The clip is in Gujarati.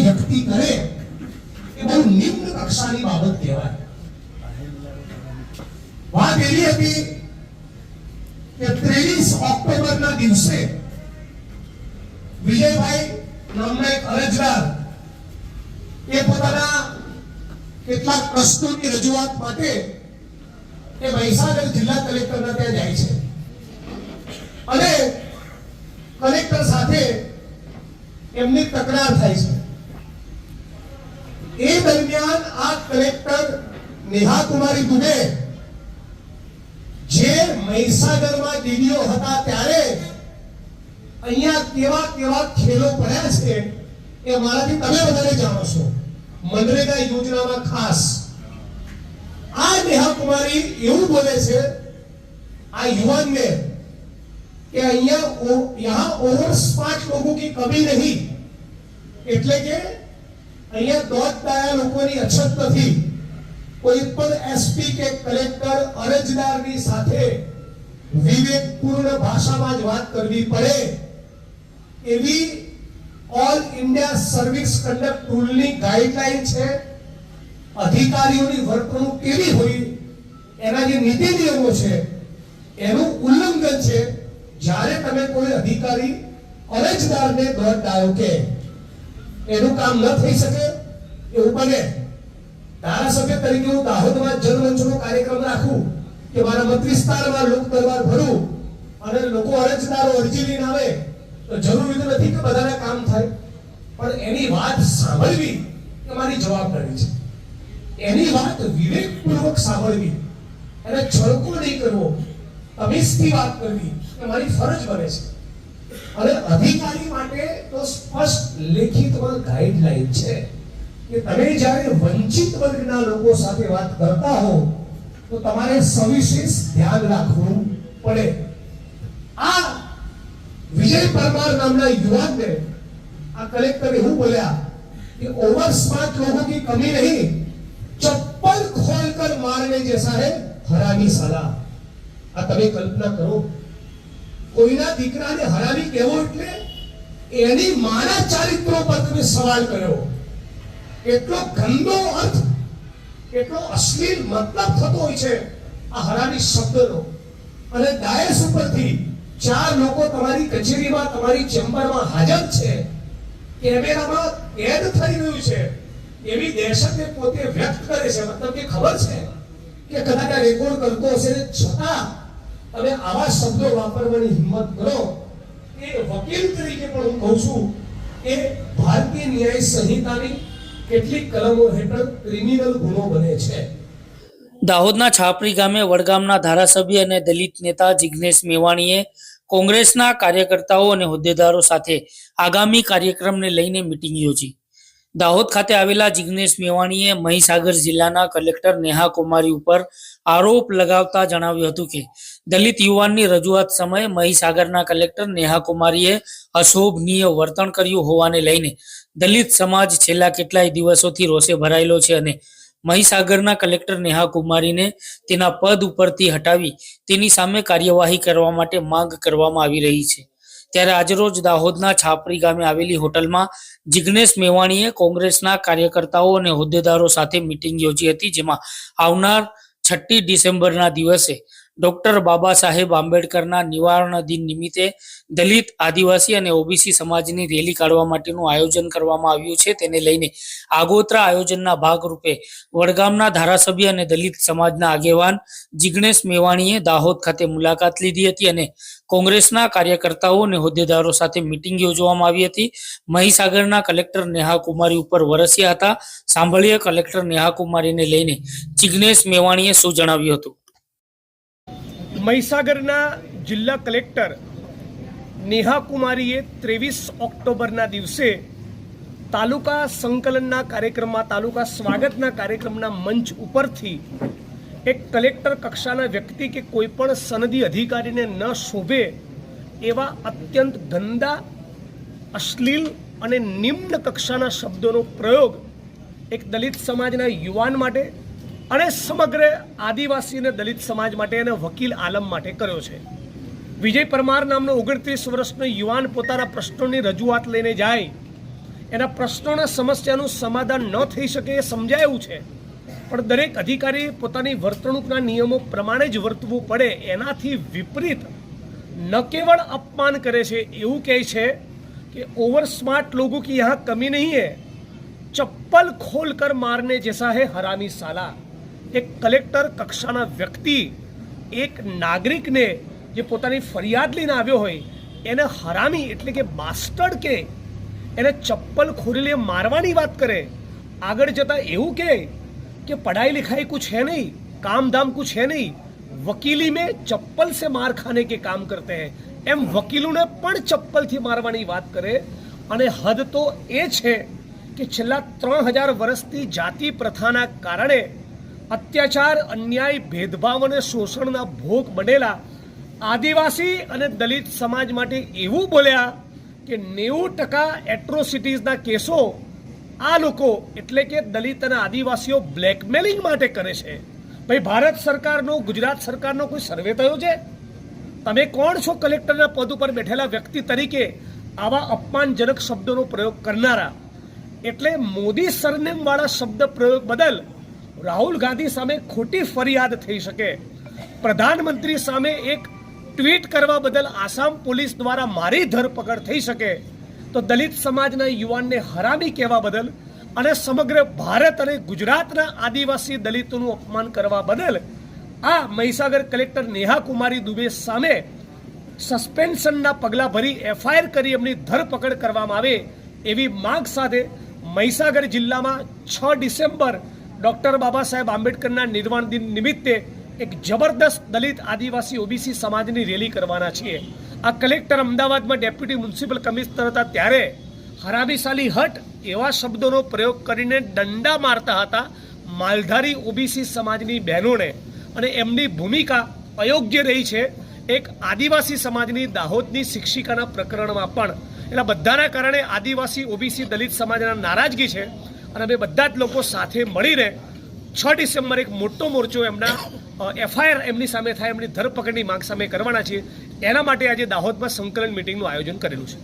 વ્યક્તિ કરે એ બહુ નિમ્ન કક્ષાની બાબત કહેવાય. વાત એવી હતી કે 23 ઓક્ટોબરના દિવસે વિજયભાઈ નામના એક અરજદાર એ પોતાના કેટલાક પ્રશ્નોની રજૂઆત માટે એ મહીસાગર જિલ્લા કલેક્ટરના ત્યાં જાય છે અને કલેક્ટર સાથે એમની તકરાર થાય છે. એ દરમિયાન આ કલેક્ટર નેહા કુમારી દુબે જે મહીસાગરમાં ડીડીઓ હતા ત્યારે અહીંયા કેવા કેવા ખેલો પડ્યા છે એ મારાથી તમે વધારે જાણો છો. મનરેગા યોજનામાં ખાસ આ નેહા કુમારી એવું બોલે છે આ યુવાનને कि यहाँ ओवर 5 लोगों की कमी नहीं, એટલે કે અહીંયા દોડતા લોકોની અછત નથી. કોઈ પણ એસપી કે કલેક્ટર અરજદારની સાથે વિવેકપૂર્ણ ભાષામાં જ વાત કરવી પડે એવી ઓલ ઇન્ડિયા સર્વિસ કન્ડક્ટ રૂલની ગાઈડલાઈન છે. અધિકારીઓની વર્તણૂક કેવી હોય એના જે નીતિ નિયમો છે એનું ઉલ્લંઘન છે જ્યારે તમે કોઈ અધિકારી અરજદારને દોડ ડાયો કે એનું કામ ન થઈ શકે એવું બને. ધારાસભ્ય તરીકે હું દાહોદમાં જનમંચનો કાર્યક્રમ રાખું કે મારા મત વિસ્તારમાં લોક દરબાર ભરું અને લોકો અરજદારો અરજી લઈને આવે તો જરૂરી નથી કે બધાના કામ થાય, પણ એની વાત સાંભળવી એ મારી જવાબદારી છે. એની વાત વિવેકપૂર્વક સાંભળવી, એને છળકો નહીં કરવો, તમીઝથી વાત કરવી એ મારી ફરજ બને છે. અને અધિકારી માટે તો સ્પષ્ટ લેખિતમાં ગાઈડલાઈન છે કે તમે જ્યારે વંચિત વર્ગના લોકો સાથે વાત કરતા હો તો તમારે સવિશેષ ધ્યાન રાખવું પડે. આ વિજય પરમાર નામના યુવાનને આ કલેક્ટર એવું બોલ્યા कि ओवर 5 लोगों की कमी नहीं, चप्पल खोलकर मारने जैसा है हरामी साला. આ તમે કલ્પના કરો, કોઈના દીકરાને હરામી કહેવો એટલે એની માના ચારિત્રો પર તમે સવાલ કર્યો. કેટલો ગંદો અર્થ, કેટલો અશ્લીલ મતલબ થતો હોય છે આ હરામી શબ્દનો. અને ડાયસ ઉપરથી 4 લોકો તમારી કચેરીમાં, તમારી ચેમ્બરમાં હાજર છે, કેમેરામાં કેદ થઈ રહ્યું છે એવી દહેશત પોતે વ્યક્ત કરે છે. મતલબ કે ખબર છે કે કદાચ આ રેકોર્ડ કરતો હશે ને છતાં તમે આવા શબ્દો વાપરવાની હિંમત કરો. એ વકીલ તરીકે પણ હું કહું છું કે ભારતીય ન્યાય સંહિતાની કેટલીક કલમો હેઠળ ક્રિમિનલ ગુનો બને છે. દાહોદના છાપરી ગામે વડગામના ધારાસભ્ય અને દલિત નેતા જિગ્નેશ મેવાણીએ કોંગ્રેસના કાર્યકર્તાઓ અને હોદ્દેદારો સાથે આગામી કાર્યક્રમને લઈને મિટિંગ યોજી. દાહોદ ખાતે આવેલા જિગ્નેશ મેવાણીએ મહીસાગર જિલ્લાના કલેક્ટર નેહા કુમારી ઉપર આરોપ લગાવતા જણાવ્યું હતું કે દલિત યુવાનની રજૂઆત સમયે મહીસાગરના કલેક્ટર નેહા કુમારીએ અશોભનીય વર્તન કર્યું હોવાને લઈને દલિત સમાજ છેલ્લા કેટલાય દિવસોથી રોષે ભરાયેલો છે અને મહીસાગરના કલેક્ટર નેહા કુમારીને તેના પદ ઉપરથી હટાવી તેની સામે કાર્યવાહી કરવા માટે માંગ કરવામાં આવી રહી છે. ત્યારે આજરોજ દાહોદના છાપરી ગામે આવેલી હોટલમાં જિગ્નેશ મેવાણીએ કોંગ્રેસના કાર્યકર્તાઓ અને હોદ્દેદારો સાથે મિટિંગ યોજી હતી, જેમાં આવનાર 6 ડિસેમ્બરના દિવસે ડોક્ટર બાબા સાહેબ આંબેડકરના નિવારણ દિન નિમિત્તે દલિત, આદિવાસી અને ઓબીસી સમાજની રેલી કાઢવા માટેનું આયોજન કરવામાં આવ્યું છે. તેને લઈને આગોતરા આયોજનના ભાગરૂપે વડગામના ધારાસભ્ય અને દલિત સમાજના આગેવાન જિગ્નેશ મેવાણીએ દાહોદ ખાતે મુલાકાત લીધી હતી અને કોંગ્રેસના કાર્યકર્તાઓ અને હોદ્દેદારો સાથે મિટિંગ યોજવામાં આવી હતી. મહીસાગરના કલેક્ટર નેહા કુમારી ઉપર વરસ્યા હતા. સાંભળીએ કલેક્ટર નેહા કુમારીને લઈને જિગ્નેશ મેવાણીએ શું જણાવ્યું હતું. મહીસાગરના જિલ્લા કલેક્ટર નેહા કુમારીએ 23 ઓક્ટોબરના દિવસે તાલુકા સંકલનના કાર્યક્રમમાં, તાલુકા સ્વાગતના કાર્યક્રમના મંચ ઉપરથી એક કલેક્ટર કક્ષાના વ્યક્તિ કે કોઈ પણ સનદી અધિકારીને ન શોભે એવા અત્યંત ગંદા, અશ્લીલ અને નિમ્ન કક્ષાના શબ્દોનો પ્રયોગ એક દલિત સમાજના યુવાન માટે અને સમગ્ર આદિવાસી અને દલિત સમાજ માટે અને વકીલ આલમ માટે કર્યો છે. વિજય પરમાર નામનો 29 વર્ષનો યુવાન પોતાના પ્રશ્નોની રજૂઆત લઈને જાય એના પ્રશ્નોના સમસ્યાનું સમાધાન ન થઈ શકે એ સમજાયું છે, પણ દરેક અધિકારી પોતાની વર્તણૂકના નિયમો પ્રમાણે જ વર્તવું પડે એનાથી વિપરીત ન કેવળ અપમાન કરે છે, એવું કહે છે कि ओवर स्मार्ट लोगों की यहाँ कमी नहीं है, चप्पल खोल कर मारने जैसा है हरामी साला। एक कलेक्टर कक्षाना व्यक्ति एक नागरिकने જે પોતાની ફરિયાદ લઈને આવ્યો હોય એને હરામી એટલે કે બાસ્ટર્ડ કે એને ચપ્પલ ખોલીને મારવાની વાત કરે, આગળ જતાં એવું કહે कि पढ़ाई लिखाई कुछ है नहीं, काम धाम कुछ है नहीं, वकीली में चप्पल से मार खाने के काम करते हैं, એમ વકીલોને પણ ચપ્પલથી મારવાની વાત કરે। અને હદ તો એ છે કે છેલ્લા 3000 વર્ષથી જાતિ પ્રથાના કારણે અત્યાચાર, અન્યાય, ભેદભાવ અને શોષણના ભોગ બનેલા આદિવાસી અને દલિત સમાજ માટે એવું બોલ્યા કે 90% એટ્રોસિટીઝના કેસો આ લોકો એટલે કે દલિત અને આદિવાસીઓ બ્લેકમેલિંગ માટે કરે છે। ભાઈ, ભારત સરકારનો, ગુજરાત સરકારનો કોઈ સર્વે થયો છે? તમે કોણ છો કલેક્ટરના પદ ઉપર બેઠેલા વ્યક્તિ તરીકે આવા અપમાનજનક શબ્દોનો પ્રયોગ કરનારા? એટલે મોદી સરનેમવાળા શબ્દ પ્રયોગ બદલ રાહુલ ગાંધી સામે ખોટી ફરિયાદ થઈ શકે, પ્રધાનમંત્રી સામે એક ટ્વીટ કરવા બદલ આસામ પોલીસ દ્વારા મારી ધરપકડ થઈ શકે, તો દલિત સમાજના યુવાનને હરામી કહેવા બદલ અને સમગ્ર ભારત અને ગુજરાતના આદિવાસી દલિતોનું અપમાન કરવા બદલ આ મહીસાગર કલેક્ટર નેહા કુમારી દુબે સામે સસ્પેન્શનના પગલાં ભરી એફઆઈઆર કરી એમની ધરપકડ કરવામાં આવે એવી માંગ સાથે મહીસાગર જિલ્લામાં 6 ડિસેમ્બર ડૉક્ટર બાબા સાહેબ આંબેડકરના નિર્વાણ દિન નિમિત્તે એક જબરદસ્ત દલિત આદિવાસી ઓબીસી સમાજની રેલી કરવાના છીએ। આ કલેક્ટર અમદાવાદમાં ડેપ્યુટી મ્યુનિસિપલ કમિશનર હતા ત્યારે હરામીશાલી હટ એવા શબ્દોનો પ્રયોગ કરીને દંડા મારતા હતા માલધારી ઓબીસી સમાજની બહેનોને, અને એમની ભૂમિકા અયોગ્ય રહી છે એક આદિવાસી સમાજની દાહોદની શિક્ષિકાના પ્રકરણમાં પણ। એટલે બધાના કારણે આદિવાસી ઓબીસી દલિત સમાજના નારાજગી છે, અને અમે બધા જ લોકો સાથે મળીને 6 ડિસેમ્બર એક મોટો મોરચો એમના એફઆઈઆર એમની સામે થાય, એમની ધરપકડની માંગ સામે કરવાના છીએ। એના માટે આજે દાહોદમાં સંકલન મિટિંગનું આયોજન કરેલું છે।